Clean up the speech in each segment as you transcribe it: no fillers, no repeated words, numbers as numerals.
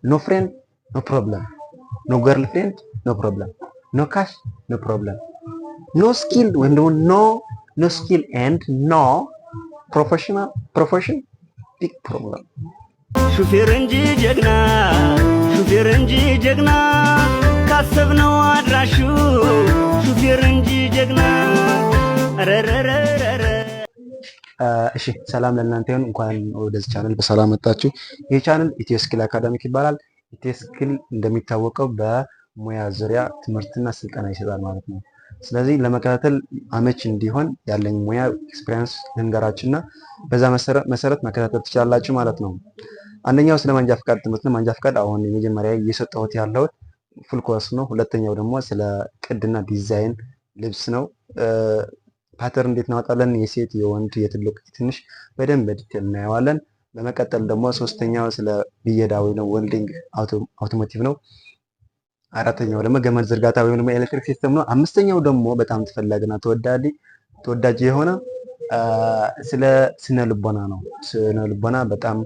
no friend, no problem. No girlfriend, no problem. No cash, no problem. No skill ወይም ደግሞ no skill and no profession, big problem. ሹፌር እንጂ ጀግና ካሰብነው አድራሹ ሹፌር እንጂ ጀግና ረረረረ። እሺ ሰላም ለእናንተ ይሁን። እንኳን ወደዚህ ቻናል በሰላም መጣችሁ። ይህ ቻናል ኢትዮ ስኪል አካዳሚክ ይባላል። ኢትዮ ስኪል እንደሚታወቀው በሙያ ዙሪያ ትምህርትና ስልጠና ይሰጣል ማለት ነው። ስለዚህ ለመከታተል አመች እንዲሆን ያለኝ ሙያ ኤክስፒሪየንስ ልንገራችሁና በዛ መሰረት መከታተል ትችላላችሁ ማለት ነው። አንደኛው ስለ መንጃ ፍቃድ ትምህርት ነው። መንጃ ፍቃድ አሁን የመጀመሪያ እየሰጠሁት ያለሁት ፉል ኮርስ ነው። ሁለተኛው ደግሞ ስለ ቅድና ዲዛይን ልብስ ነው። ፓተርን እንዴት እናወጣለን፣ የሴት የወንድ የትልቅ ትንሽ በደንብ በዲቴል እናየዋለን። በመቀጠል ደግሞ ሶስተኛው ስለ ብየዳ ወይ ነው ዌልዲንግ አውቶሞቲቭ ነው። አራተኛው ደግሞ ገመድ ዝርጋታ ወይም ደግሞ ኤሌክትሪክ ሲስተም ነው። አምስተኛው ደግሞ በጣም ተፈላጊና ተወዳጅ የሆነ ስለ ስነ ልቦና ነው። ስነ ልቦና በጣም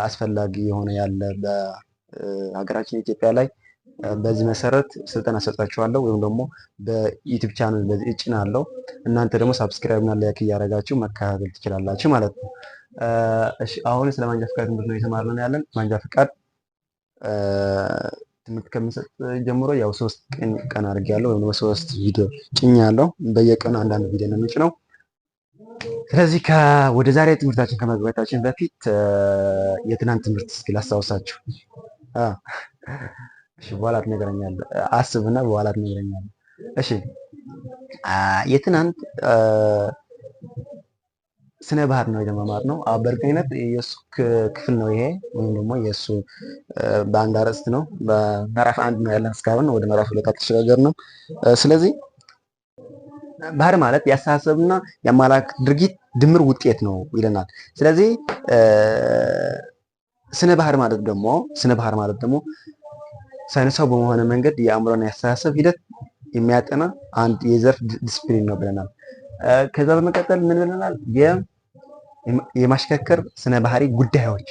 አስፈላጊ የሆነ ያለ በሀገራችን ኢትዮጵያ ላይ። በዚህ መሰረት ስልጠና ሰጣችኋለሁ ወይም ደግሞ በዩቲዩብ ቻናል በዚህ እጭናለሁ። እናንተ ደግሞ ሳብስክራይብ እና ላይክ እያደረጋችሁ መከታተል ትችላላችሁ ማለት ነው። እሺ አሁን ስለ መንጃ ፍቃድ ትምህርት ነው የተማርነው ያለን። መንጃ ፍቃድ ትምህርት ከምንሰጥ ጀምሮ ያው 3 ቀን አድርጌያለሁ ወይም ደግሞ 3 ቪዲዮ ጭኛለሁ። በየቀኑ አንዳንድ ቪዲዮ ነው የምጭነው። ስለዚህ ወደ ዛሬ ትምህርታችን ከመግባታችን በፊት የትናንት ትምህርት እስኪ ላስታውሳችሁ። እሺ በኋላ ትነግረኛለህ። አስብና በኋላ ትነግረኛለህ። እሺ የትናንት ስነ ባህር ነው የተማማር ነው። በእርግጠኝነት የሱ ክፍል ነው ይሄ ወይም ደግሞ የሱ በአንድ አርዕስት ነው። በምዕራፍ 1 ነው ያለን እስካሁን፣ ወደ ምዕራፍ 2 አልተሸጋገር ነው። ስለዚህ ባህር ማለት ያስተሳሰብና የአመለካከት ድርጊት ድምር ውጤት ነው ይለናል። ስለዚህ ስነ ባህር ማለት ደግሞ ሳይንሳዊ በሆነ መንገድ የአእምሮና የአስተሳሰብ ሂደት የሚያጠና አንድ የዘርፍ ዲስፕሊን ነው ብለናል። ከዛ በመቀጠል ምን ብለናል? የማሽከርከር ስነ ባህሪ ጉዳዮች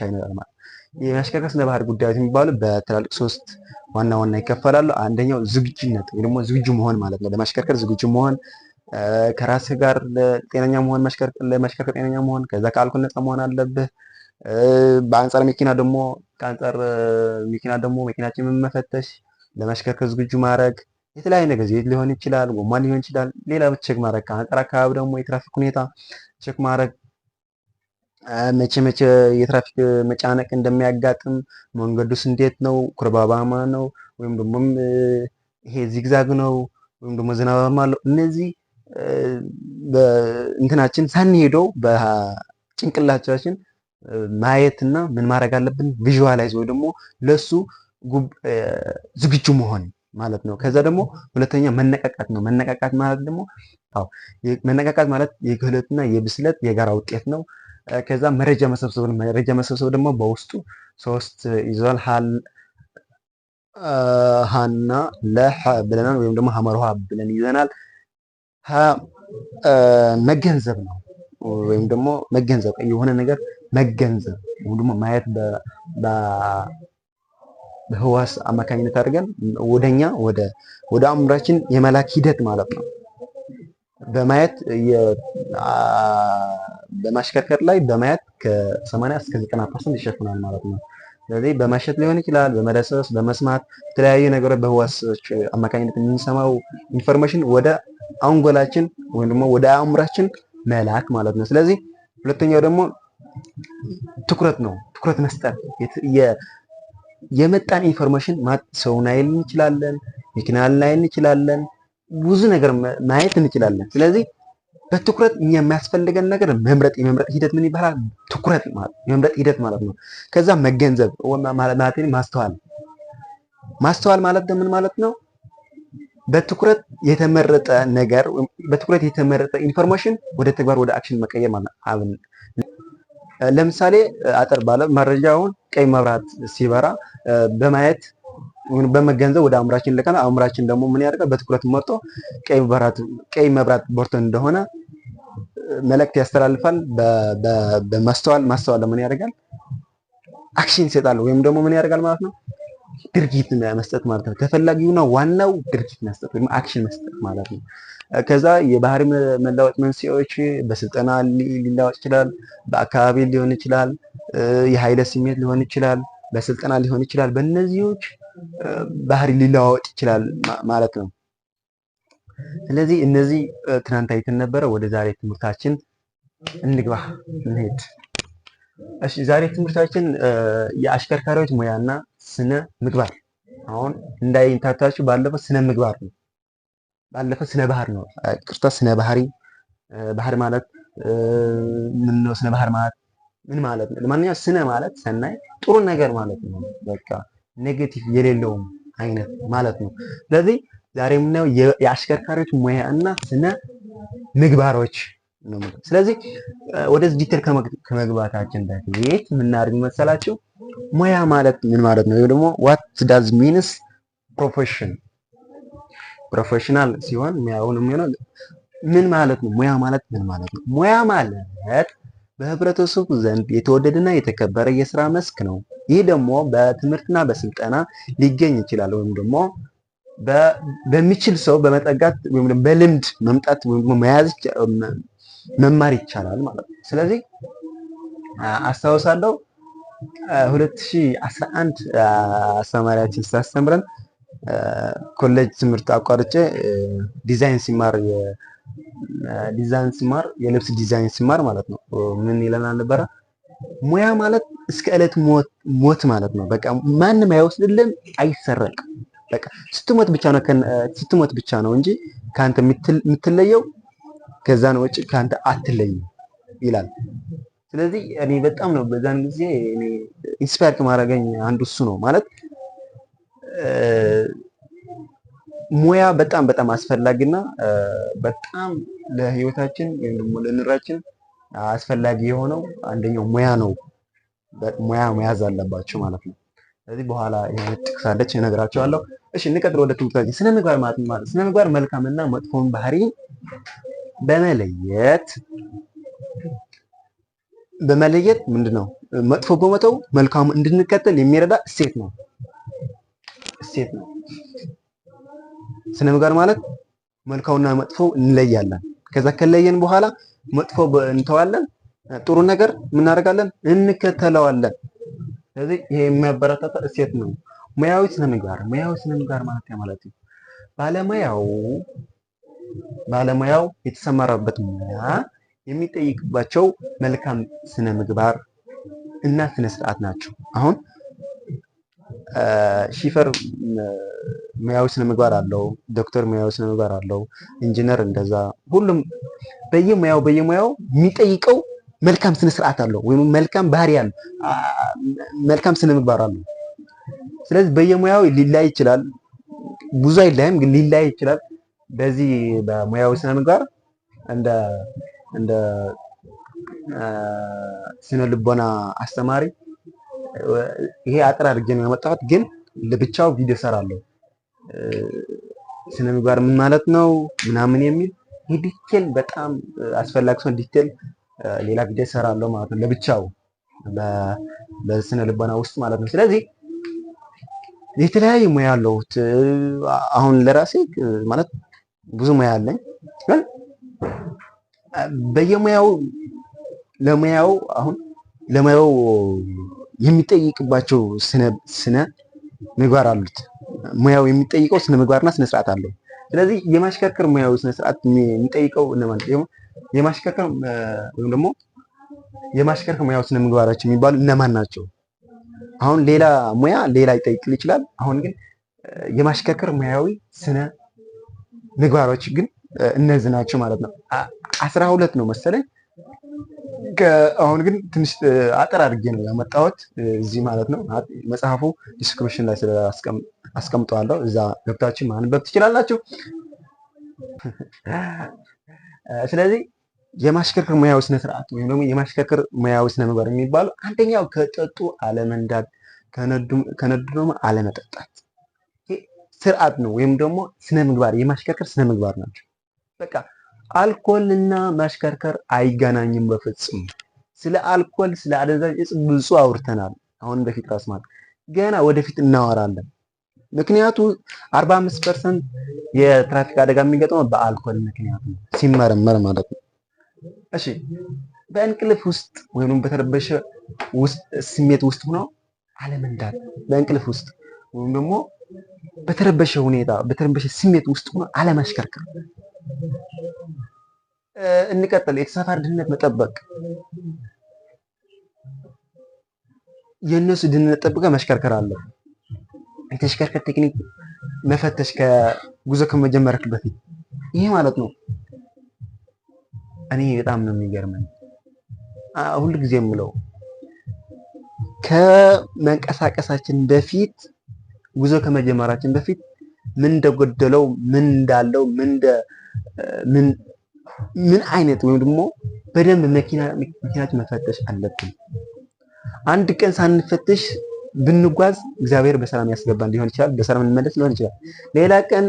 አይነታል ማለት። የማሽከርከር ስነ ባህሪ ጉዳዮች የሚባሉ በትላልቅ 3 ዋና ይከፈላሉ። አንደኛው ዝግጁነት ወይ ደግሞ ዝግጁ መሆን ማለት ነው። ለማሽከርከር ዝግጁ መሆን፣ ከራስህ ጋር ጤነኛ መሆን፣ ለማሽከርከር ጤነኛ መሆን፣ ከዛ ከአልኮል ነፃ መሆን አለብህ። በአንጻር መኪና ደግሞ መኪናችንን መፈተሽ፣ ለማሽከርከር ዝግጁ ማድረግ፣ የተለያየ ነገር ዘይት ሊሆን ይችላል፣ ጎማ ሊሆን ይችላል፣ ሌላ ቼክ ማድረግ፣ ከአንጻር አካባቢ ደግሞ የትራፊክ ሁኔታ ቼክ ማድረግ፣ መቼ የትራፊክ መጫነቅ እንደሚያጋጥም፣ መንገዱስ እንዴት ነው፣ ኩርባባማ ነው ወይም ደግሞ ይሄ ዚግዛግ ነው ወይም ደግሞ ዝናባማ ነው። እነዚህ በእንትናችን ሳንሄደው በጭንቅላታችን ማየትና ምን ማድረግ አለብን? ቪዥዋላይዝ ወይ ደግሞ ለሱ ዝግጁ መሆን ማለት ነው። ከዛ ደግሞ ሁለተኛ መነቃቃት ነው። መነቃቃት ማለት የክህሎትና የብስለት የጋራ ውጤት ነው። ከዛ መረጃ መሰብሰብ ነው። መረጃ መሰብሰብ ደግሞ በውስጡ 3 ይዟል። ሀና ለሐ ብለናል ወይም ደግሞ ሐመርሃ ብለን ይዘናል። መገንዘብ ነው ወይም ደግሞ መገንዘብ የሆነ ነገር መገንዘብ ወይም ደግሞ ማየት በህዋስ አማካኝነት አድርገን ወደ አእምሯችን የመላክ ሂደት ማለት ነው። በማየት በማሽከርከር ላይ በማየት ከ80 እስከ 90% ይሸፍናል ማለት ነው። ስለዚህ በማሸት ሊሆን ይችላል፣ በመዳሰስ፣ በመስማት የተለያዩ ነገሮች በህዋሶች አማካኝነት የምንሰማው ኢንፎርሜሽን ወደ አንጎላችን ወይም ደግሞ ወደ አእምሯችን መላክ ማለት ነው። ስለዚህ ሁለተኛው ደግሞ ትኩረት ነው። ትኩረት መስጠት የመጣን ኢንፎርሜሽን ሰውን አይል እንችላለን፣ መኪና ላይ እንችላለን፣ ብዙ ነገር ማየት እንችላለን። ስለዚህ በትኩረት የሚያስፈልገን ነገር የመምረጥ ሂደት ምን ይባላል? ትኩረት ማለት የመምረጥ ሂደት ማለት ነው። ከዛ መገንዘብ ማለት ማስተዋል ማለት ምን ማለት ነው? በትኩረት የተመረጠ ነገር በትኩረት የተመረጠ ኢንፎርሜሽን ወደ ተግባር ወደ አክሽን መቀየር ማለት ነው። ለምሳሌ አጠር ባለ መረጃውን ቀይ መብራት ሲበራ በማየት በመገንዘብ ወደ አእምሯችን ልከና አእምሯችን ደግሞ ምን ያደርጋል? በትኩረት መርጦ ቀይ መብራት በርቶ እንደሆነ መልእክት ያስተላልፋል። በማስተዋል ለምን ያደርጋል? አክሽን ይሰጣል ወይም ደግሞ ምን ያደርጋል ማለት ነው? ድርጊት መስጠት ማለት ነው። ተፈላጊውና ዋናው ድርጊት መስጠት ወይም አክሽን መስጠት ማለት ነው። ከዛ የባህሪ መለወጥ መንስኤዎች በስልጠና ሊለወጥ ይችላል፣ በአካባቢ ሊሆን ይችላል፣ የኃይለ ስሜት ሊሆን ይችላል፣ በስልጠና ሊሆን ይችላል። በእነዚህዎች ባህሪ ሊለዋወጥ ይችላል ማለት ነው። ስለዚህ እነዚህ ትናንት አይተን ነበረ። ወደ ዛሬ ትምህርታችን እንግባ እንሄድ። እሺ ዛሬ ትምህርታችን የአሽከርካሪዎች ሙያና ስነ ምግባር። አሁን እንዳይንታታችሁ ባለፈው ስነ ምግባር ነው፣ ባለፈው ስነ ባህር ነው። ቅርታ ስነ ባህሪ። ባህር ማለት ምን ነው? ስነ ባህር ማለት ምን ማለት ነው? ለማንኛውም ስነ ማለት ሰናይ ጥሩ ነገር ማለት ነው። በቃ ኔጌቲቭ የሌለውም አይነት ማለት ነው። ስለዚህ ዛሬ የምናየው የአሽከርካሪዎች ሙያ እና ስነ ምግባሮች ነው። ስለዚህ ወደዚህ ዲቴል ከመግባታችን በፊት የምናደርግ መሰላችሁ ሙያ ማለት ምን ማለት ነው? ወይ ደግሞ what does means profession ፕሮፌሽናል ሲሆን ሙያውን የሚሆነው ምን ማለት ነው? ሙያ ማለት ምን ማለት ነው? ሙያ ማለት በህብረተሰቡ ዘንድ የተወደደና የተከበረ የስራ መስክ ነው። ይህ ደግሞ በትምህርትና በስልጠና ሊገኝ ይችላል ወይም ደግሞ በሚችል ሰው በመጠጋት ወይም ደግሞ በልምድ መምጣት ወይም ደግሞ መያዝ መማር ይቻላል ማለት ነው። ስለዚህ አስታውሳለሁ 2011 አስተማሪያችን ሲያስተምረን ኮሌጅ ትምህርት አቋርጬ ዲዛይን ሲማር የልብስ ዲዛይን ሲማር ማለት ነው ምን ይለናል ነበረ? ሙያ ማለት እስከ ዕለት ሞት ማለት ነው። በቃ ማንም አይወስድልም፣ አይሰረቅም። በቃ ስትሞት ብቻ ነው እንጂ ካንተ የምትለየው ከዛን ወጪ ካንተ አትለይም ይላል። ስለዚህ እኔ በጣም ነው በዛን ጊዜ እኔ ኢንስፓየር ከማድረገኝ አንዱ እሱ ነው ማለት ሙያ በጣም በጣም አስፈላጊና በጣም ለህይወታችን ወይም ደግሞ ለኑራችን አስፈላጊ የሆነው አንደኛው ሙያ ነው። ሙያ መያዝ አለባችሁ ማለት ነው። ስለዚህ በኋላ ይሄን ጥቅሳለች እነግራችኋለሁ። እሺ እንቀጥል ወደ ትምህርታችን። ስነ ምግባር ማለት ስነ ምግባር መልካምና መጥፎን ባህሪ በመለየት ምንድነው መጥፎ በመተው መልካሙ እንድንከተል የሚረዳ እሴት ነው። ስነ ምግባር ማለት መልካሙና መጥፎ እንለያለን። ከዛ ከለየን በኋላ መጥፎ እንተዋለን፣ ጥሩ ነገር እናደርጋለን፣ እንከተለዋለን። ስለዚህ ይሄ የሚያበረታታ እሴት ነው። ሙያዊ ስነ ምግባር ማለት ነው ባለሙያው የተሰማራበት ሙያ የሚጠይቅባቸው መልካም ስነ ምግባር እና ስነ ስርዓት ናቸው። አሁን ሺፈር ሙያዊ ስነ ምግባር አለው፣ ዶክተር ሙያዊ ስነ ምግባር አለው፣ ኢንጂነር እንደዛ። ሁሉም በየሙያው የሚጠይቀው መልካም ስነ ስርዓት አለው ወይም መልካም ባህሪ አለው፣ መልካም ስነ ምግባር አለው። ስለዚህ በየሙያው ሊላይ ይችላል፣ ብዙ አይላይም ግን ሊላይ ይችላል። በዚህ በሙያዊ ስነ ምግባር እንደ ስነ ልቦና አስተማሪ ይሄ አጥር አድርጌ ነው ያመጣሁት፣ ግን ለብቻው ቪዲዮ ሰራለሁ። ስነ ምግባር ምን ማለት ነው ምናምን የሚል ዲቴል በጣም አስፈላጊ ነው። ዲቴል ሌላ ቪዲዮ ሰራለሁ ማለት ነው ለብቻው በስነ ልቦና ውስጥ ማለት ነው። ስለዚህ የተለያየ ሙያ አለው። አሁን ለራሴ ማለት ብዙ ሙያ አለኝ፣ ግን በየሙያው ለሙያው የሚጠይቅባቸው ስነ ምግባር አሉት። ሙያው የሚጠይቀው ስነ ምግባርና ስነ ስርዓት አለው። ስለዚህ የማሽከርከር ሙያው ስነ ስርዓት የሚጠይቀው እነማን ነው? የማሽከርከር ወይም ደግሞ የማሽከርከር ሙያው ስነ ምግባሮች የሚባሉ እነማን ናቸው? አሁን ሌላ ሙያ ሌላ ይጠይቅል ይችላል። አሁን ግን የማሽከርከር ሙያዊ ስነ ምግባሮች ግን እነዚህ ናቸው ማለት ነው። 12 ነው መሰለኝ። አሁን ግን ትንሽ አጠር አድርጌ ነው ያመጣሁት እዚህ ማለት ነው። መጽሐፉ ዲስክሪፕሽን ላይ አስቀምጠዋለሁ፣ እዛ ገብታችሁ ማንበብ ትችላላችሁ። ስለዚህ የማሽከርከር ሙያዊ ስነ ስርዓት ወይም ደግሞ የማሽከርከር ሙያዊ ስነ ምግባር የሚባሉ አንደኛው ከጠጡ አለመንዳት፣ ከነዱ ደግሞ አለመጠጣት ስርዓት ነው። ወይም ደግሞ ስነ ምግባር የማሽከርከር ስነ ምግባር ናቸው። በቃ አልኮልና ማሽከርከር አይገናኝም በፍጹም። ስለ አልኮል ስለ አደንዛዥ እጽ ብዙ አውርተናል። አሁን በፊት ራስ ማለት ገና ወደፊት እናወራለን። ምክንያቱ 45% የትራፊክ አደጋ የሚገጥመው በአልኮል ምክንያት ነው ሲመረመር ማለት ነው። እሺ በእንቅልፍ ውስጥ ወይም በተረበሸ ስሜት ውስጥ ሆኖ አለመንዳት፣ በእንቅልፍ ውስጥ ወይም ደግሞ በተረበሸ ሁኔታ በተረበሸ ስሜት ውስጥ ሆኖ አለማሽከርከር። እንቀጥል። የተሳፋሪ ደህንነት መጠበቅ፣ የእነሱ ደህንነት ጠብቀህ መሽከርከር አለ። የተሽከርከር ቴክኒክ መፈተሽ ከጉዞ ከመጀመርክ በፊት። ይሄ ማለት ነው እኔ በጣም ነው የሚገርመኝ ሁሉ ጊዜ የምለው ከመንቀሳቀሳችን በፊት ጉዞ ከመጀመራችን በፊት ምን እንደጎደለው ምን እንዳለው ምን አይነት ወይም ደግሞ በደንብ መኪናችን መፈተሽ አለብን። አንድ ቀን ሳንፈተሽ ብንጓዝ እግዚአብሔር በሰላም ያስገባን ሊሆን ይችላል፣ በሰላም እንመለስ ሊሆን ይችላል። ሌላ ቀን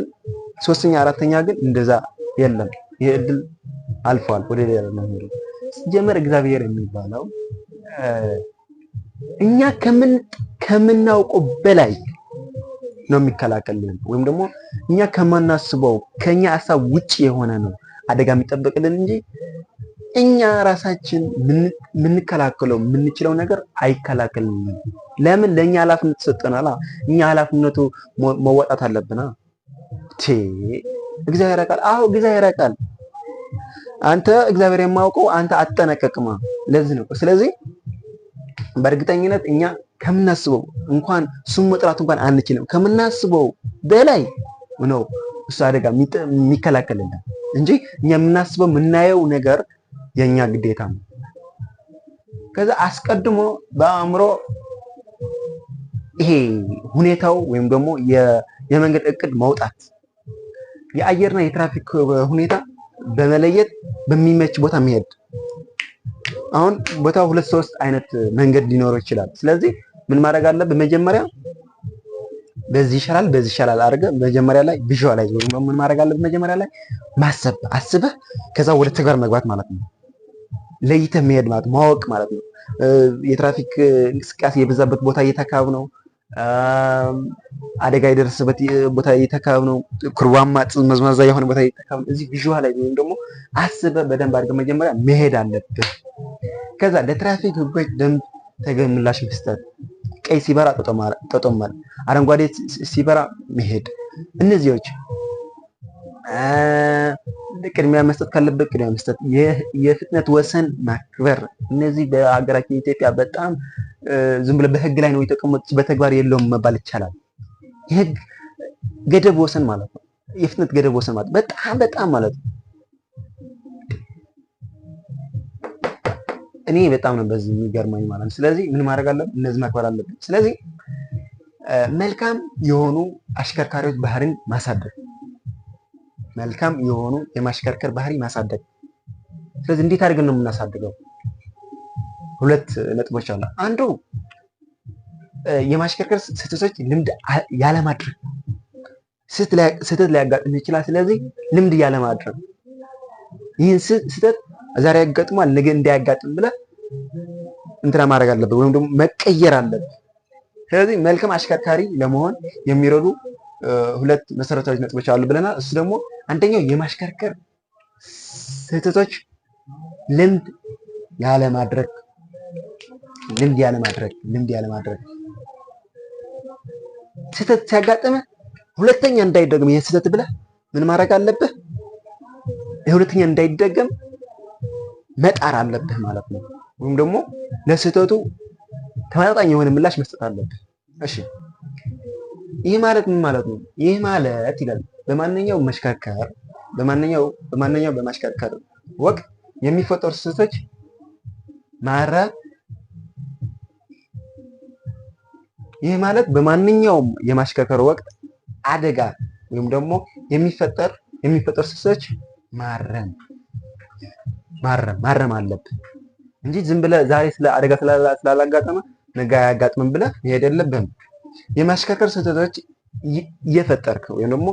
ሶስተኛ አራተኛ ግን እንደዛ የለም። ይሄ እድል አልፏል፣ ወደ ሌላ ነው ሄዶ ሲጀመር እግዚአብሔር የሚባለው እኛ ከምናውቀው በላይ ነው የሚከላከልልን፣ ወይም ደግሞ እኛ ከማናስበው ከኛ ሀሳብ ውጪ የሆነ ነው አደጋ የሚጠበቅልን እንጂ እኛ ራሳችን የምንከላከለው የምንችለው ነገር አይከላከልልንም። ለምን? ለእኛ ኃላፊነት ተሰጠናል። እኛ ኃላፊነቱ መወጣት አለብና። እግዚአብሔር ያውቃል። አዎ እግዚአብሔር ያውቃል። አንተ እግዚአብሔር የማውቀው አንተ አትጠነቀቅማ። ለዚህ ነው። ስለዚህ በእርግጠኝነት እኛ ከምናስበው እንኳን ስሙ መጥራት እንኳን አንችልም። ከምናስበው በላይ ነው እሱ አደጋ የሚከላከልልን እንጂ እኛ የምናስበው የምናየው ነገር የኛ ግዴታ ነው። ከዛ አስቀድሞ በአእምሮ ይሄ ሁኔታው ወይም ደግሞ የመንገድ እቅድ ማውጣት፣ የአየርና የትራፊክ ሁኔታ በመለየት በሚመች ቦታ መሄድ። አሁን ቦታው 2-3 አይነት መንገድ ሊኖረው ይችላል። ስለዚህ ምን ማድረግ አለብህ? መጀመሪያ በዚህ ይሻላል አድርገህ መጀመሪያ ላይ ቪዥዋላይዝ ወይም ደግሞ ምን ማድረግ አለብህ? መጀመሪያ ላይ ማሰብ፣ አስበህ ከዛ ወደ ተግባር መግባት ማለት ነው። ለይተህ መሄድ ማለት ማወቅ ማለት ነው። የትራፊክ እንቅስቃሴ የበዛበት ቦታ እየተካብ ነው፣ አደጋ የደረሰበት ቦታ እየተካብ ነው፣ ኩርባማ መዝማዛ የሆነ ቦታ እየተካብ ነው። እዚህ ቪዥዋላይዝ ወይም ደግሞ አስበህ በደንብ አድርገህ መጀመሪያ መሄድ አለብህ። ከዛ ለትራፊክ ህጎች ደንብ ተገቢ ምላሽ መስጠት፣ ቀይ ሲበራ ተጦማል፣ አረንጓዴ ሲበራ መሄድ። እነዚህዎች ቅድሚያ መስጠት ካለበት ቅድሚያ መስጠት፣ የፍጥነት ወሰን ማክበር። እነዚህ በሀገራችን ኢትዮጵያ በጣም ዝም ብሎ በህግ ላይ ነው የተቀመጡት፣ በተግባር የለውም መባል ይቻላል። የህግ ገደብ ወሰን ማለት ነው። የፍጥነት ገደብ ወሰን ማለት በጣም ማለት ነው። እኔ በጣም ነው በዚህ የሚገርመኝ ማለት ነው። ስለዚህ ምን ማድረግ አለብን? እነዚህ ማክበር አለብን። ስለዚህ መልካም የሆኑ አሽከርካሪዎች ባህሪን ማሳደግ፣ መልካም የሆኑ የማሽከርከር ባህሪ ማሳደግ። ስለዚህ እንዴት አድርገን ነው የምናሳድገው? 2 ነጥቦች አሉ። አንዱ የማሽከርከር ስህተቶች ልምድ ያለማድረግ። ስህተት ሊያጋጥም ይችላል። ስለዚህ ልምድ ያለማድረግ፣ ይህን ስህተት ዛሬ ያጋጥማል ነገ እንዳያጋጥም ብለህ እንትና ማድረግ አለበት ወይም ደግሞ መቀየር አለበት። ስለዚህ መልካም አሽከርካሪ ለመሆን የሚረዱ 2 መሰረታዊ ነጥቦች አሉ ብለናል። እሱ ደግሞ አንደኛው የማሽከርከር ስህተቶች ልምድ ያለማድረግ። ስህተት ሲያጋጥምህ ሁለተኛ እንዳይደገም ይሄ ስህተት ብለህ ምን ማድረግ አለብህ? ሁለተኛ እንዳይደገም መጣር አለብህ ማለት ነው። ወይም ደግሞ ለስህተቱ ተመጣጣኝ የሆነ ምላሽ መስጠት አለብህ። እሺ ይህ ማለት ምን ማለት ነው? ይህ ማለት ይላል በማንኛውም በማሽከርከር ወቅት የሚፈጠሩ ስህተቶች ማረም። ይህ ማለት በማንኛውም የማሽከርከር ወቅት አደጋ ወይም ደግሞ የሚፈጠሩ ስህተቶች ማረም አለብህ እንጂ ዝም ብለህ ዛሬ ስለ አደጋ ስላላጋጠመ ነገ አያጋጥምም ብለህ መሄድ የለብህም። የማሽከርከር ስህተቶች እየፈጠርክ ወይም ደግሞ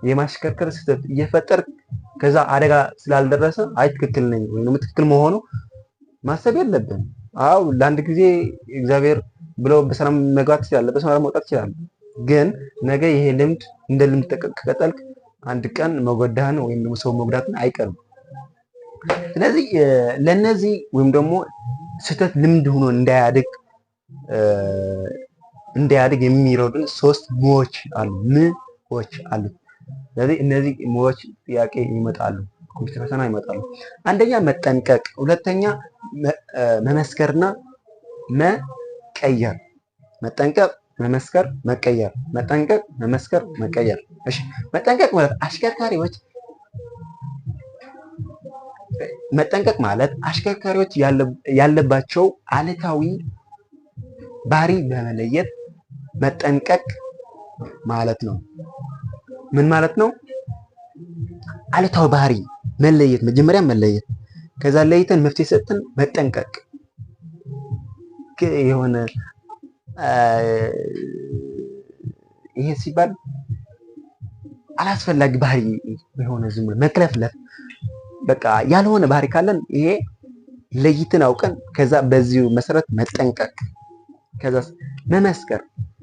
የማሽከርከር ስህተት እየፈጠርክ ከዛ አደጋ ስላልደረሰ አይ ትክክል ነኝ ወይም ደግሞ ትክክል መሆኑ ማሰብ የለብህም። አዎ ለአንድ ጊዜ እግዚአብሔር ብሎ በሰላም መግባት ትችላለህ፣ በሰላም መውጣት ትችላለህ። ግን ነገ ይሄ ልምድ እንደ ልምድ ከቀጠልክ አንድ ቀን መጎዳህን ወይም ደግሞ ሰው መጉዳትን አይቀርም። ስለዚህ ለነዚህ ወይም ደግሞ ስህተት ልምድ ሆኖ እንዳያድግ የሚረዱን 3 ሞዎች አሉ። ሞዎች አሉ። ስለዚህ እነዚህ ሞዎች ጥያቄ ይመጣሉ፣ ኮምፒውተር ፈተና ይመጣሉ። አንደኛ መጠንቀቅ፣ ሁለተኛ መመስከርና መቀየር። መጠንቀቅ፣ መመስከር፣ መቀየር። መጠንቀቅ፣ መመስከር፣ መቀየር። እሺ፣ መጠንቀቅ ማለት አሽከርካሪዎች ያለባቸው አሉታዊ ባህሪ በመለየት መጠንቀቅ ማለት ነው። ምን ማለት ነው? አሉታዊ ባህሪ መለየት፣ መጀመሪያ መለየት፣ ከዛ ለይተን መፍትሄ ሰጥተን መጠንቀቅ። የሆነ ይሄ ሲባል አላስፈላጊ ባህሪ የሆነ ዝም ብሎ መክለፍለፍ፣ በቃ ያልሆነ ባህሪ ካለን ይሄ ለይተን አውቀን ከዛ በዚሁ መሰረት መጠንቀቅ። ከዛ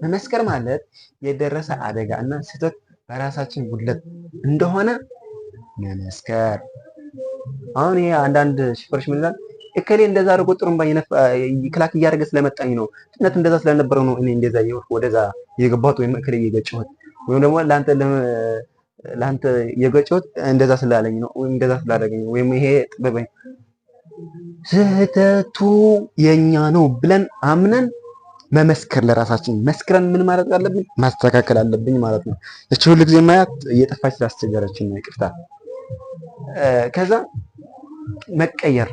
መመስከር ማለት የደረሰ አደጋ እና ስህተት በራሳችን ጉድለት እንደሆነ መመስከር። አሁን ይሄ አንዳንድ ሽፈሮች ምን ይላል? እከሌ እንደዛ አድርጎ ጥሩምባ ክላክ እያደረገ ስለመጣኝ ነው፣ ፍጥነት እንደዛ ስለነበረው ነው እኔ እንደዛ ወደዛ የገባሁት፣ ወይም እከሌ የገጨሁት፣ ወይም ደግሞ ለአንተ የገጨሁት እንደዛ ስላለኝ ነው፣ ወይም እንደዛ ስላደረገኝ ነው፣ ወይም ይሄ ጥበበኝ። ስህተቱ የኛ ነው ብለን አምነን መመስከር፣ ለራሳችን መስክረን ምን ማድረግ አለብን? ማስተካከል አለብኝ ማለት ነው። እቺ ሁሉ ጊዜ ማያት እየጠፋች ስላስቸገረችን ነው፣ ይቅርታ። ከዛ መቀየር፣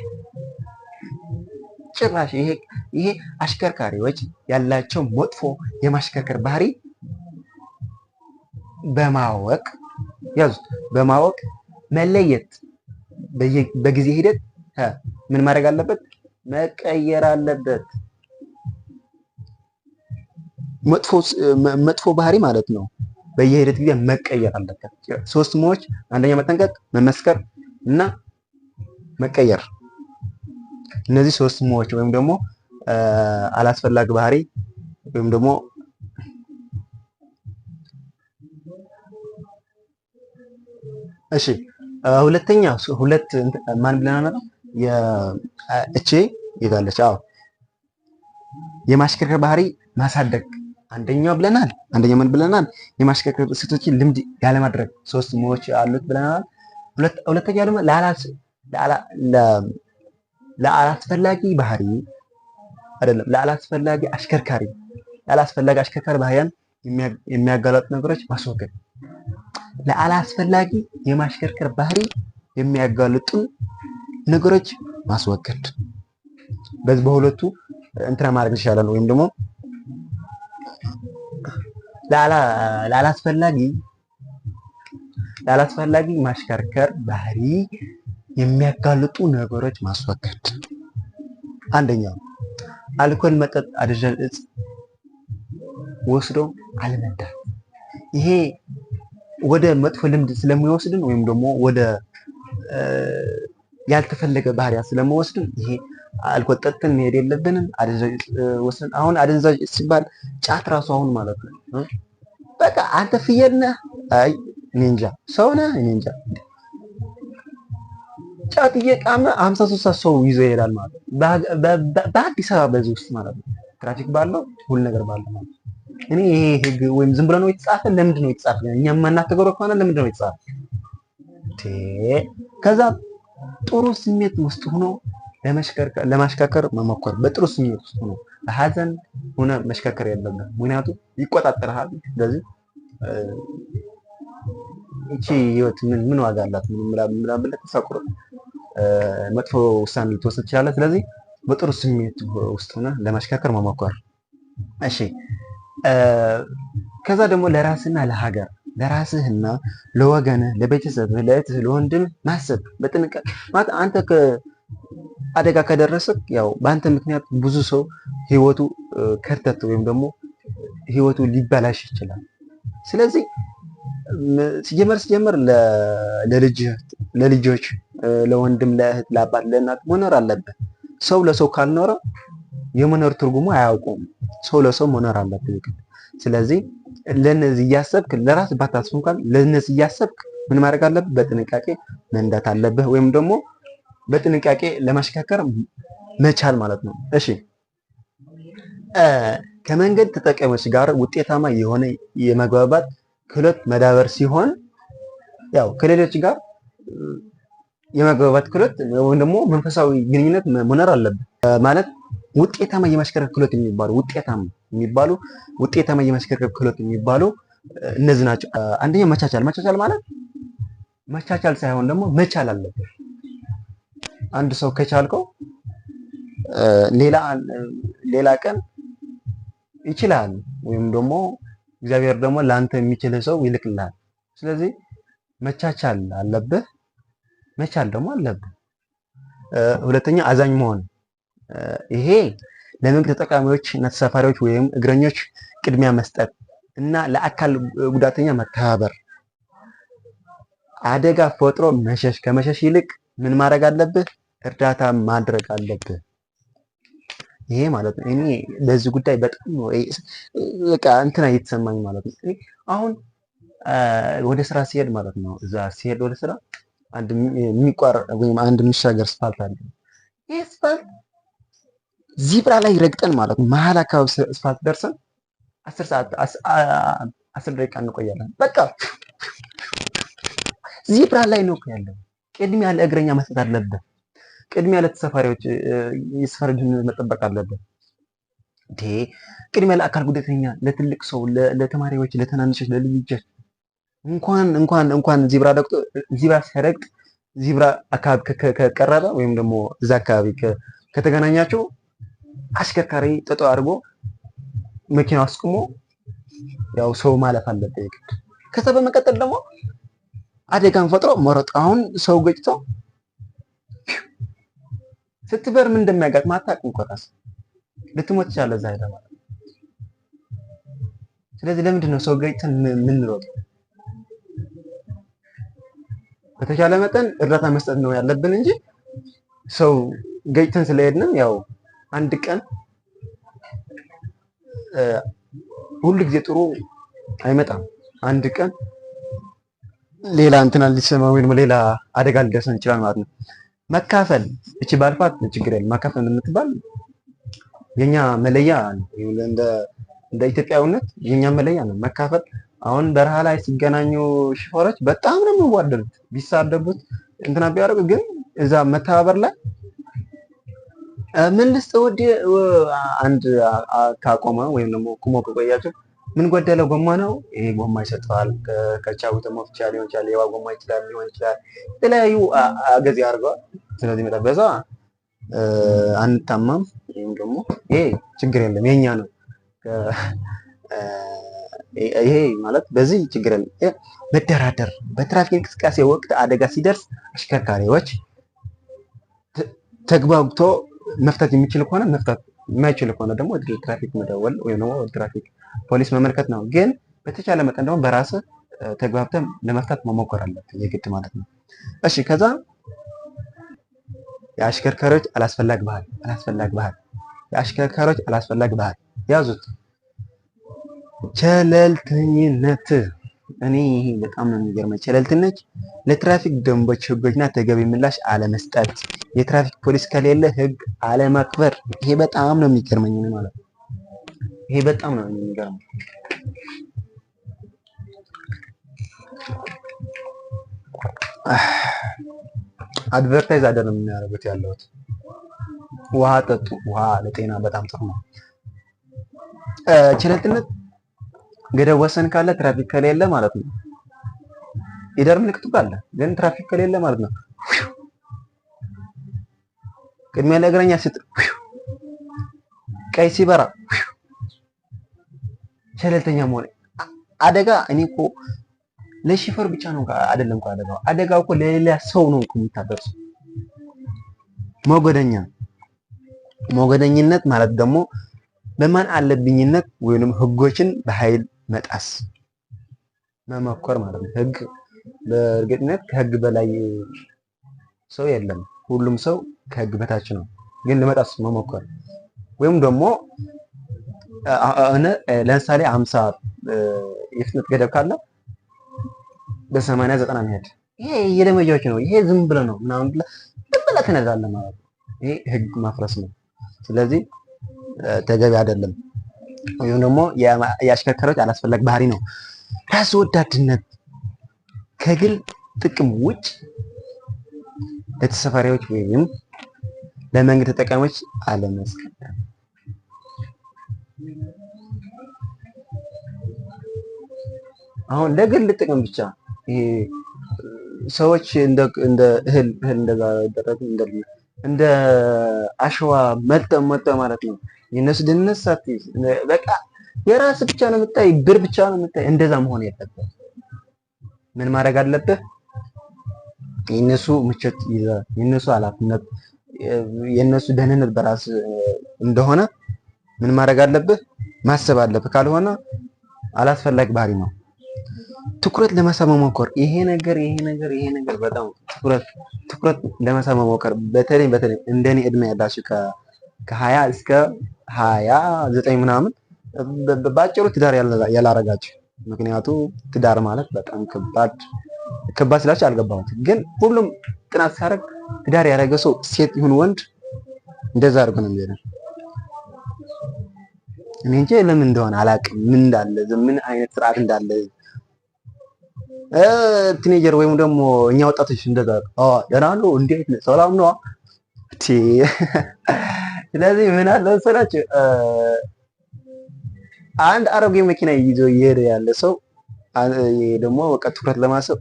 ጭራሽ ይሄ አሽከርካሪዎች ያላቸው መጥፎ የማሽከርከር ባህሪ በማወቅ ያዙት፣ በማወቅ መለየት፣ በጊዜ ሂደት ምን ማድረግ አለበት? መቀየር አለበት። መጥፎ ባህሪ ማለት ነው። በየሂደት ጊዜ መቀየር አለበት። 3 ሞዎች፣ አንደኛ መጠንቀቅ፣ መመስከር እና መቀየር። እነዚህ 3 ሞዎች ወይም ደግሞ አላስፈላጊ ባህሪ ወይም ደግሞ እሺ፣ ሁለተኛ ማን ብለናል? እቺ ይታለች። አዎ፣ የማሽከርከር ባህሪ ማሳደግ አንደኛው ብለናል። አንደኛው ምን ብለናል? የማሽከርከር ስህተቶችን ልምድ ያለማድረግ 3 ሞዎች አሉት ብለናል። ሁለተኛው ደግሞ ለአላስፈላጊ ባህሪ አይደለም፣ ለአላስፈላጊ አሽከርካሪ ባህሪያን የሚያጋለጡ ነገሮች ማስወገድ። ለአላስፈላጊ የማሽከርከር ባህሪ የሚያጋልጡ ነገሮች ማስወገድ። በዚህ በሁለቱ እንትና ማድረግ ይቻላል። ወይም ደግሞ ለአላስፈላጊ ማሽከርከር ባህሪ የሚያጋልጡ ነገሮች ማስወገድ። አንደኛው አልኮል መጠጥ፣ አደንዛዥ እጽ ወስዶ አለመንዳት። ይሄ ወደ መጥፎ ልምድ ስለሚወስድን ወይም ደግሞ ወደ ያልተፈለገ ባህሪያ ስለሚወስድን ይሄ አልኮል ጠጥተን መሄድ የለብንም። አሁን አደንዛዥ ሲባል ጫት ራሱ አሁን ማለት ነው። በቃ አንተ ፍየል ነህ፣ አይ እኔ እንጃ፣ ሰው ነህ፣ እኔ እንጃ፣ ጫት እየቃመ 53 ሰው ይዞ ይሄዳል ማለት ነው። በአዲስ አበባ በዚህ ውስጥ ማለት ነው። ትራፊክ ባለው ሁሉ ነገር ባለው ማለት ነው። እኔ ይሄ ህግ ወይም ዝም ብሎ ነው የተጻፈ? ለምንድን ነው የተጻፈ? እኛ የማናተገረው ከሆነ ለምንድን ነው የተጻፈ? ከዛ ጥሩ ስሜት ውስጥ ሆኖ ለማሽከርከር መሞከር። በጥሩ ስሜት ውስጥ ሆኖ በሀዘን ሆነ መሽከርከር የለብህም፣ ምክንያቱም ይቆጣጠርሃል። ስለዚህ እቺ ህይወት ምን ዋጋ አላት? ምን ብለህ ተሳቁረ መጥፎ ውሳኔ ልትወስድ ትችላለህ። ስለዚህ በጥሩ ስሜት ውስጥ ሆነ ለማሽከርከር መሞከር። እሺ፣ ከዛ ደግሞ ለራስና ለሀገር፣ ለራስህና ለወገንህ፣ ለቤተሰብህ፣ ለእህትህ፣ ለወንድምህ ማሰብ በጥንቃቄ ማለት አንተ አደጋ ከደረሰ ያው በአንተ ምክንያት ብዙ ሰው ህይወቱ ከርተት ወይም ደግሞ ህይወቱ ሊበላሽ ይችላል። ስለዚህ ሲጀመር ለልጆች፣ ለወንድም፣ ለእህት፣ ለአባት፣ ለእናት መኖር አለበት። ሰው ለሰው ካልኖረ የመኖር ትርጉሙ አያውቁም። ሰው ለሰው መኖር አለበት። ስለዚህ ለነዚህ እያሰብክ ለራስ ባታስብ እንኳን ለነዚህ እያሰብክ ምን ማድረግ አለብህ? በጥንቃቄ መንዳት አለብህ፣ ወይም ደግሞ በጥንቃቄ ለማሽከርከር መቻል ማለት ነው። እሺ ከመንገድ ተጠቃሚዎች ጋር ውጤታማ የሆነ የመግባባት ክህሎት መዳበር ሲሆን ያው ከሌሎች ጋር የመግባባት ክህሎት ወይም ደግሞ መንፈሳዊ ግንኙነት መኖር አለበት ማለት ውጤታማ የማሽከርከር ክህሎት ውጤታማ የማሽከርከር ክህሎት የሚባሉ እነዚህ ናቸው። አንደኛ መቻቻል ማለት መቻቻል ሳይሆን ደግሞ መቻል አለበት። አንድ ሰው ከቻልከው ሌላ ቀን ይችላል፣ ወይም ደግሞ እግዚአብሔር ደግሞ ለአንተ የሚችል ሰው ይልክልሃል። ስለዚህ መቻቻል አለብህ፣ መቻል ደግሞ አለብህ። ሁለተኛ አዛኝ መሆን፣ ይሄ ለመንገድ ተጠቃሚዎች እና ተሳፋሪዎች ወይም እግረኞች ቅድሚያ መስጠት እና ለአካል ጉዳተኛ መተባበር። አደጋ ፈጥሮ መሸሽ፣ ከመሸሽ ይልቅ ምን ማድረግ አለብህ? እርዳታ ማድረግ አለብህ። ይሄ ማለት ነው። እኔ በዚህ ጉዳይ በጣም ነው በቃ እንትና እየተሰማኝ ማለት ነው። አሁን ወደ ስራ ሲሄድ ማለት ነው፣ እዛ ሲሄድ ወደ ስራ አንድ የሚቋረጥ ወይም አንድ የሚሻገር ስፓልት አለ። ይሄ ስፓልት ዚብራ ላይ ረግጠን ማለት ነው መሀል አካባቢ ስፓልት ደርሰን 10 ደቂቃ እንቆያለን። በቃ ዚብራ ላይ ነው ያለው። ቅድሚያ ለእግረኛ መስጠት አለበት። ቅድሚያ ለተሳፋሪዎች የሰፈርን መጠበቅ አለበት። ቅድሚያ ለአካል ጉዳተኛ፣ ለትልቅ ሰው፣ ለተማሪዎች፣ ለትናንሾች፣ ለልጆች እንኳን ዚብራ ደቅቶ ዚብራ ሲረግጥ ዚብራ አካባቢ ከቀረበ ወይም ደግሞ እዛ አካባቢ ከተገናኛቸው አሽከርካሪ ጥጦ አድርጎ መኪናው አስቆሞ ያው ሰው ማለፍ አለበት። ከዛ በመቀጠል ደግሞ አደጋን ፈጥሮ መሮጥ። አሁን ሰው ገጭቶ ስትበር ምን እንደሚያጋጥም አታውቅም እኮ ራስህ ልትሞት ትችላለህ እዛ ሄደህ ማለት ነው። ስለዚህ ለምንድን ነው ሰው ገጭተን የምንሮጥ? በተቻለ መጠን እርዳታ መስጠት ነው ያለብን እንጂ ሰው ገጭተን ስለሄድንም ያው አንድ ቀን ሁሉ ጊዜ ጥሩ አይመጣም። አንድ ቀን ሌላ እንትና ሊሰማ ወይም ሌላ አደጋ ሊደርሰን ይችላል ማለት ነው። መካፈል እቺ ባልፋት ችግር የለም። መካፈል የምትባል የኛ መለያ ነው። እንደ ኢትዮጵያዊነት የኛ መለያ ነው መካፈል። አሁን በረሃ ላይ ሲገናኙ ሹፌሮች በጣም ነው የሚዋደዱት። ቢሳደቡት እንትና ቢያደርጉ ግን እዛ መተባበር ላይ ምን ልስጥህ አንድ ካቆመ ወይም ደግሞ ቁሞ ከቆያቸው ምን ጎደለው? ጎማ ነው። ይሄ ጎማ ይሰጠዋል። ከቻውተ መፍቻ ሊሆን ይችላል፣ የዋ ጎማ ሊሆን ይችላል። የተለያዩ አገዝ ያደርገዋል። ስለዚህ መጠበዛ አንታማም። ወይም ደግሞ ይሄ ችግር የለም የኛ ነው። ይሄ ማለት በዚህ ችግር የለም። መደራደር፣ በትራፊክ እንቅስቃሴ ወቅት አደጋ ሲደርስ አሽከርካሪዎች ተግባብቶ መፍታት የሚችል ከሆነ መፍታት፣ የማይችል ከሆነ ደግሞ ወደ ትራፊክ መደወል ወይም ደግሞ ወደ ትራፊክ ፖሊስ መመልከት ነው። ግን በተቻለ መጠን ደግሞ በራስህ ተግባብተን ለመፍታት መሞከር አለብን የግድ ማለት ነው። እሺ ከዛ የአሽከርካሪዎች የአሽከርካሪዎች አላስፈላጊ ባህል ያዙት። ቸለልተኝነት። እኔ ይሄ በጣም ነው የሚገርመኝ። ቸለልተኝነት፣ ለትራፊክ ደንቦች፣ ህጎችና ተገቢ ምላሽ አለመስጠት፣ የትራፊክ ፖሊስ ከሌለ ህግ አለማክበር። ይሄ በጣም ነው የሚገርመኝ ማለት ነው። ይሄ በጣም ነው የሚገርመኝ። አድቨርታይዝ አይደለም የሚያደርጉት ያለሁት። ውሃ ጠጡ። ውሃ ለጤና በጣም ጥሩ ነው። ቸለልተኝነት ገደብ ወሰን ካለ ትራፊክ ከሌለ ማለት ነው። ኢደር ምልክቱ ካለ ግን ትራፊክ ከሌለ ማለት ነው። ቅድሚያ ለእግረኛ ስጥ። ቀይ ሲበራ ቸለልተኛ መሆን አደጋ። እኔ እኮ ለሽፈር ብቻ ነው አይደለም እኮ አደጋው እኮ ለሌላ ሰው ነው እኮ የምታደርሰው። ሞገደኝነት ማለት ደግሞ በማን አለብኝነት ወይንም ህጎችን በኃይል መጣስ መሞከር ማለት ነው። ህግ በእርግጥነት ከህግ በላይ ሰው የለም። ሁሉም ሰው ከህግ በታች ነው። ግን ለመጣስ መሞከር ወይም ደግሞ ለምሳሌ 50 የፍጥነት ገደብ ካለ በ80 90 መሄድ ይሄ የለመጃዎች ነው። ይሄ ዝም ብለህ ነው ምናምን ብለህ ትነዳለህ ማለት ነው። ይሄ ህግ ማፍረስ ነው። ስለዚህ ተገቢ አይደለም። ወይም ደግሞ የአሽከርካሪዎች አላስፈላጊ ባህሪ ነው። ራስ ወዳድነት፣ ከግል ጥቅም ውጭ ለተሳፋሪዎች ወይም ለመንገድ ተጠቃሚዎች አለመስቀደም። አሁን ለግል ጥቅም ብቻ ይሄ ሰዎች እንደ እህል እንደዛ ያደረጉ እንደ አሸዋ መልጠው ማለት ነው። የነሱ ድህነት ሳትይዝ በቃ የራስ ብቻ ነው የምታይ፣ ብር ብቻ ነው የምታይ። እንደዛ መሆን የለበትም። ምን ማድረግ አለብህ? የነሱ ምቾት ይዘህ የነሱ ኃላፊነት የነሱ ደህንነት በራስ እንደሆነ ምን ማድረግ አለብህ? ማሰብ አለብህ። ካልሆነ አላስፈላጊ ባህሪ ነው። ትኩረት ለመሳብ መሞከር ይሄ ነገር በጣም ትኩረት ለመሳብ መሞከር። በተለይ እንደኔ እድሜ ያላችሁ ከ20 እስከ 29 ምናምን ባጭሩ ትዳር ያላረጋችሁ። ምክንያቱም ትዳር ማለት በጣም ከባድ ስላችሁ አልገባሁትም፣ ግን ሁሉም ጥናት ሲያደርግ ትዳር ያደረገ ሰው ሴት ይሁን ወንድ እንደዛ አድርጎ ነው የሚሄደው። እኔ እንጂ ለምን እንደሆነ አላውቅም፣ ምን እንዳለ ምን አይነት ስርዓት እንዳለ ቲኔጀር ወይም ደግሞ እኛ ወጣቶች እንደዛ ደህና ነው እንዴት ነው ሰላም ነው እቲ። ስለዚህ ምን አለ መሰላችሁ አንድ አሮጌ መኪና ይዞ እየሄደ ያለ ሰው ደግሞ በቃ ትኩረት ለማሰብ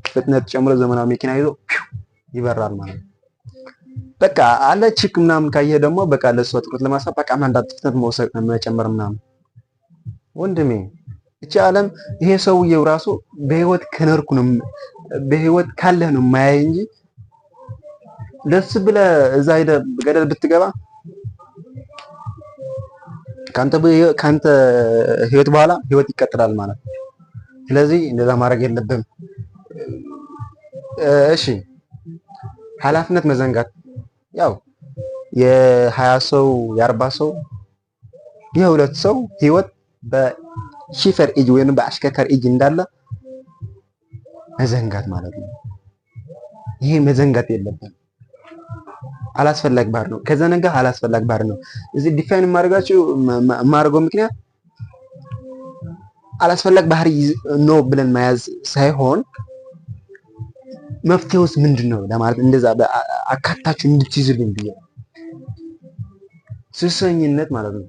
ፍጥነት ጨምሮ ዘመናዊ መኪና ይዞ ይበራል ማለት ነው። በቃ አለ ቺክ ምናምን ካየ ደግሞ በቃ ለሷ ትኩረት ለማሰብ በቃ አንዳንድ ፍጥነት መጨመር ምናምን። ወንድሜ እቺ ዓለም ይሄ ሰውዬው ራሱ በህይወት ከነርኩ ነው በህይወት ካለህ ነው ማያይ እንጂ ደስ ብለህ እዛ ሄደህ ገደል ብትገባ ካንተ ህይወት በኋላ ህይወት ይቀጥላል ማለት ነው። ስለዚህ እንደዛ ማድረግ የለብህም። እሺ ኃላፊነት መዘንጋት ያው የ20 ሰው የ40 ሰው የ2 ሰው ህይወት በሺፈር እጅ ወይም በአሽከርካሪ እጅ እንዳለ መዘንጋት ማለት ነው። ይሄ መዘንጋት የለብህም። አላስፈላጊ ባህር ነው። ከዘነጋ አላስፈላጊ ባህር ነው። እዚህ ዲፋይን የማደርገው ምክንያት አላስፈላጊ ባህሪ ነው ብለን መያዝ ሳይሆን መፍትሄውስ ምንድነው ለማለት እንደዛ አካታችሁ እንድትይዙልኝ ብዬ ሱሰኝነት ማለት ነው።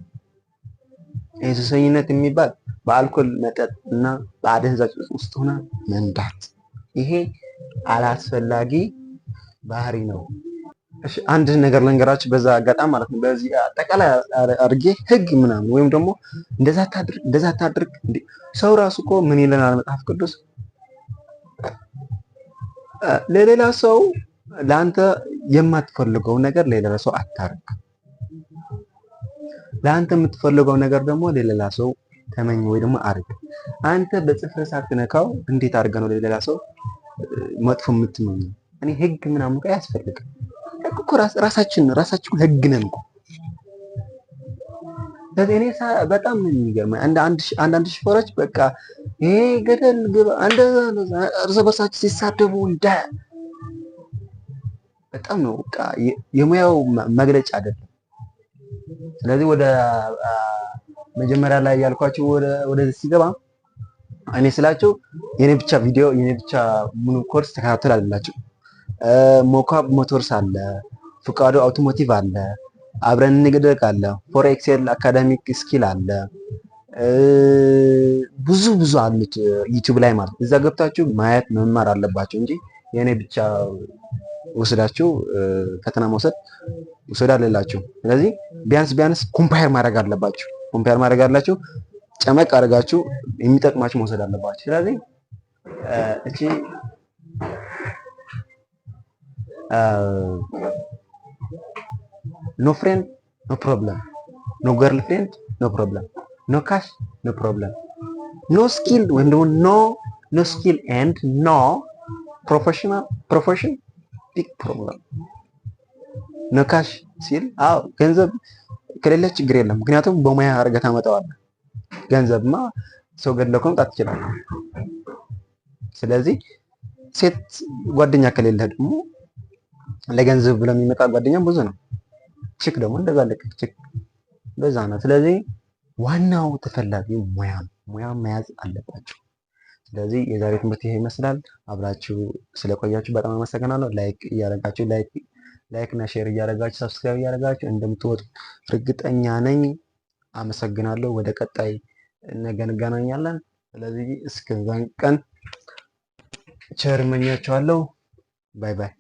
ይሄ ሱሰኝነት የሚባል በአልኮል መጠጥ እና በአደንዛዥ ውስጥ ሆነ መንዳት፣ ይሄ አላስፈላጊ ባህሪ ነው። እሺ አንድ ነገር ልንገራችሁ በዛ አጋጣሚ ማለት ነው። በዚህ አጠቃላይ አድርጌ ህግ ምናምን ወይም ደግሞ እንደዛ ታድርግ ሰው ራሱ እኮ ምን ይለናል መጽሐፍ ቅዱስ? ለሌላ ሰው ለአንተ የማትፈልገው ነገር ለሌላ ሰው አታርግ፣ ለአንተ የምትፈልገው ነገር ደግሞ ለሌላ ሰው ተመኝ ወይ ደግሞ አርግ። አንተ በጽፍር ሳትነካው እንዴት አድርገህ ነው ለሌላ ሰው መጥፎ የምትመኘው? እኔ ህግ ምናምን እኮ አያስፈልግም። እኮ ራሳችን ህግ ነን እኮ። እኔ በጣም ነው የሚገርመኝ አንዳንድ ሽፈሮች በቃ ይሄ ገደል ግባ እርስ በርሳቸው ሲሳደቡ በጣም ነው በቃ የሙያው መግለጫ አይደለም። ስለዚህ ወደ መጀመሪያ ላይ ያልኳችሁ ወደዚህ ሲገባ እኔ ስላችሁ የኔ ብቻ ቪዲዮ የኔ ብቻ ሙሉ ኮርስ ተከታተል አይደላችሁ። ሞካብ ሞተርስ አለ፣ ፍቃዱ አውቶሞቲቭ አለ፣ አብረን እንግደግ አለ፣ ፎር ኤክሴል አካዳሚክ ስኪል አለ፣ ብዙ አሉት ዩቲዩብ ላይ ማለት እዛ ገብታችሁ ማየት መማር አለባችሁ እንጂ የኔ ብቻ ወስዳችሁ ፈተና መውሰድ ውሰድ አለላችሁ። ስለዚህ ቢያንስ ኮምፓየር ማድረግ አለባችሁ። ጨመቅ አድርጋችሁ የሚጠቅማችሁ መውሰድ አለባችሁ። ስለዚህ እቺ ኖ ፍሬንድ ኖ ፕሮብለም፣ ኖ ገርል ፍሬንድ ኖ ፕሮብለም፣ ኖ ካሽ ኖ ፕሮብለም፣ ኖ ስኪል ወይም ደግሞ ኖ ስኪል ኤንድ ኖ ፕሮፌሽን ቢግ ፕሮብለም። ኖ ካሽ ሲል ገንዘብ ከሌለ ችግር የለም። ምክንያቱም በሙያ አድርገህ ታመጣዋለህ። ገንዘብማ ሰው ገድለህ መምጣት ትችላለህ። ስለዚህ ሴት ጓደኛ ከሌለህ ደግሞ ለገንዘብ ብሎ የሚመጣ ጓደኛ ብዙ ነው። ቺክ ደግሞ እንደዛ ልክ ቺክ በዛ ነው። ስለዚህ ዋናው ተፈላጊው ሙያ ነው። ሙያ መያዝ አለባቸው። ስለዚህ የዛሬ ትምህርት ይሄ ይመስላል። አብራችሁ ስለቆያችሁ በጣም አመሰግናለሁ። ላይክ እና ሼር እያደረጋችሁ ሰብስክራይብ እያደረጋችሁ እንደምትወጡ እርግጠኛ ነኝ። አመሰግናለሁ። ወደ ቀጣይ ነገ እንገናኛለን። ስለዚህ እስከዛን ቀን ቸር እመኛችኋለሁ። ባይ ባይ።